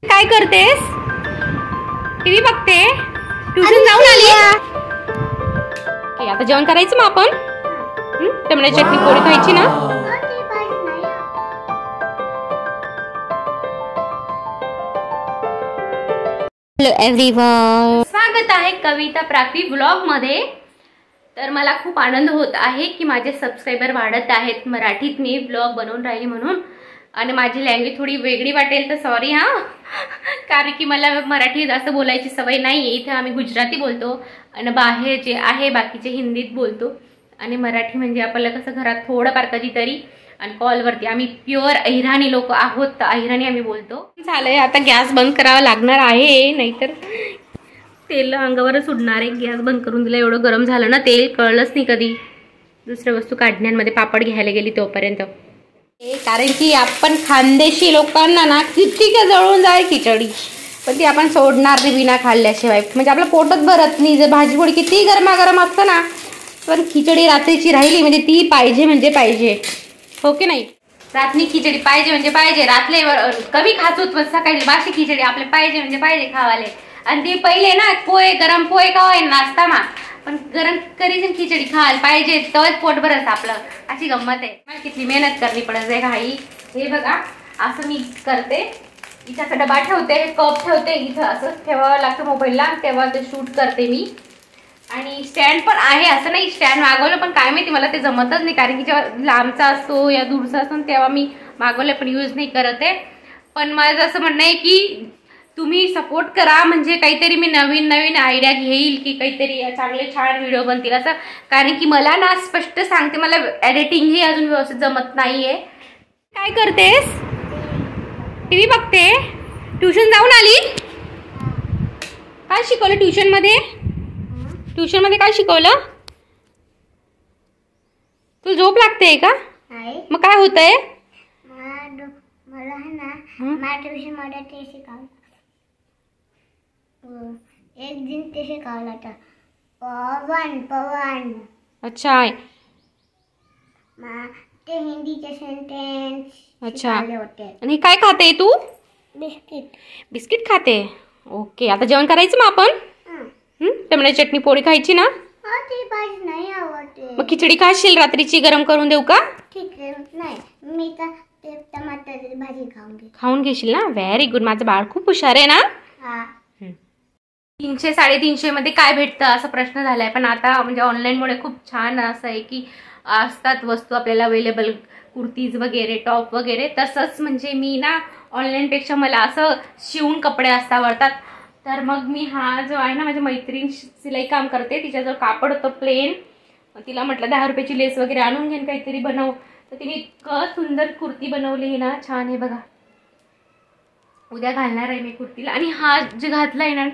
काय करतेस? टीव्ही बघते? ट्युशन जाऊन आली? आता जेवण करायचं मग आपण टोमॅटो चटणी पोळी खायची ना? हॅलो एव्हरीवन, स्वागत आहे कविता प्राप्ती व्लॉग मध्ये. तर मला खूप आनंद होत आहे की माझे सबस्क्रायबर वाढत आहेत. मराठीत मी व्लॉग बनवून राहिली म्हणून. आणि माझी लँग्वेज थोडी वेगळी वाटेल तर सॉरी हा, कारण की मला मराठी जास्त बोलायची सवय नाही आहे. इथे आम्ही गुजराती बोलतो आणि बाहेर जे आहे बाकीचे हिंदीत बोलतो. आणि मराठी म्हणजे आपल्याला कसं घरात थोडंफार कधीतरी, आणि कॉलवरती आम्ही प्युअर अहिराणी लोक आहोत तर अहिराणी आम्ही बोलतो. झालंय आता गॅस बंद करावा लागणार आहे, नाहीतर तेल अंगावरच उडणार आहे. गॅस बंद करून दिला, एवढं गरम झालं ना तेल, कळलंच नाही कधी. दुसऱ्या वस्तू काढण्यामध्ये पापड घ्यायला गेली तोपर्यंत. कारण की आपण खानदेशी लोकांना ना किती का जळून जाईल खिचडी, पण ती आपण सोडणार नाही बिना खाल्ल्याशिवाय. म्हणजे आपलं पोटच भरत नाही. जर भाजीपोळी किती गरमागरम असतं ना, पण खिचडी रात्रीची राहिली म्हणजे ती पाहिजे म्हणजे पाहिजे, हो की नाही? रात्री खिचडी पाहिजे म्हणजे पाहिजे. रात्री कमी खातो पण सकाळी बाशी खिचडी आपले पाहिजे म्हणजे पाहिजे खावाले. आणि ते पहिले ना पोहे, गरम पोहे खावाय नाश्ता मा, पण गरम करीची खिचडी खायला पाहिजे तेव्हाच पोट भरत आपलं. अशी गंमत आहे. मला किती मेहनत करणी पडत आहे घाई. हे बघा असं मी करते. इथं डबा ठेवते, कप ठेवते, इथं असं ठेवावं लागतं मोबाईलला, तेव्हा ते शूट करते मी. आणि स्टँड पण आहे, असं नाही स्टँड मागवलं पण काय माहिती मला ते जमतच नाही. कारण की जेव्हा लांबचा असतो या दूरचा असतो तेव्हा मी मागवलं पण यूज नाही करत आहे. पण माझं असं म्हणणं आहे की तुम्ही सपोर्ट करा, म्हणजे काहीतरी मी नवीन नवीन आयडिया घेईल की काहीतरी चांगले छान व्हिडिओ बनतील असं. कारण की मला ना स्पष्ट सांगते, मला एडिटिंग ही अजून व्यवस्थित जमत नाहीये. काय करतेस? टीव्ही बघते? ट्युशन जाऊन आली? काय शिकवलं ट्युशन मध्ये? ट्युशन मध्ये काय शिकवलं? तू झोप लागते का? मग काय होतंय? मला है ना ट्युशन मध्ये ते शिकवलं. एक दिन ते शिकवलं था पवन. अच्छा, ते हिंदीचे सेंटेन्स अच्छा. होते. आणि काय खाते तू? बिस्किट. बिस्किट खाते. ओके, आता जेवण करायचं मग आपण टोमॅटो चटणी पोळी खायची ना? ती भाजी नाही आवडते. मग खिचडी खाशील रात्रीची, गरम करून देऊ का? ठीक आहे, नाही मी तर ते टमाटरची भाजी खाऊन घेशील ना? Very good. माझं बाळ खूप हुशार आहे ना? 300-350 मध्ये काय भेटतं असा प्रश्न झालाय. पण आता म्हणजे ऑनलाईनमुळे खूप छान असं आहे की असतात वस्तू आपल्याला अवेलेबल, कुर्तीज वगैरे, टॉप वगैरे. तसंच म्हणजे मी ना ऑनलाईनपेक्षा मला असं शिवून कपडे असता आवडतात. तर मग मी हा जो आहे ना, माझ्या मैत्रीण सिलाई काम करते, तिच्याजवळ कापड होतं प्लेन. तिला म्हटलं 10 रुपयाची लेस वगैरे आणून घेईन, काहीतरी बनव. तर तिने इतकं सुंदर कुर्ती बनवली ना, छान आहे बघा. उद्या घालणार आहे मी कुर्तीला. आणि हा जे घातला आहे ना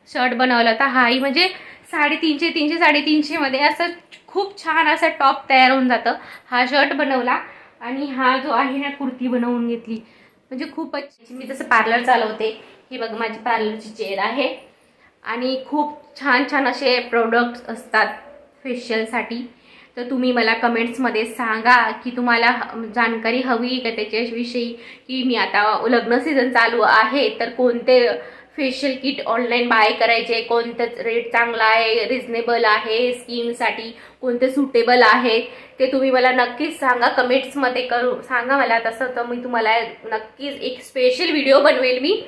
शर्ट बनवला होता, हाही म्हणजे 350 मध्ये असं खूप छान असं टॉप तयार होऊन जातं. हा शर्ट बनवला आणि हा जो आहे ना कुर्ती बनवून घेतली. म्हणजे खूपच. मी जसं पार्लर चालवते, ही बघ माझी पार्लरची चेअर आहे. आणि खूप छान छान असे प्रोडक्ट्स असतात फेशियलसाठी. तर तुम्ही मला कमेंट्समध्ये सांगा की तुम्हाला जानकारी हवी का त्याच्याविषयी, की मी आता लग्न सीझन चालू आहे तर कोणते फेशियल किट ऑनलाईन बाय करायचे, कोणतं रेट चांगला आहे, रिजनेबल आहे, स्किनसाठी कोणते सुटेबल आहे, ते तुम्ही मला नक्कीच सांगा. कमेंट्समध्ये सांगा मला. तसं तर मी तुम्हाला नक्कीच एक स्पेशल व्हिडिओ बनवेल मी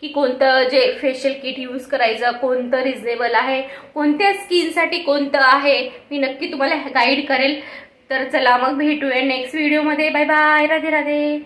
की कोणतं जे फेशियल किट यूज करायचं, कोणतं रिजनेबल आहे, कोणत्या स्किनसाठी कोणतं आहे, मी नक्की तुम्हाला गाईड करेल. तर चला मग भेटूया नेक्स्ट व्हिडिओमध्ये. Bye bye, Radhe Radhe.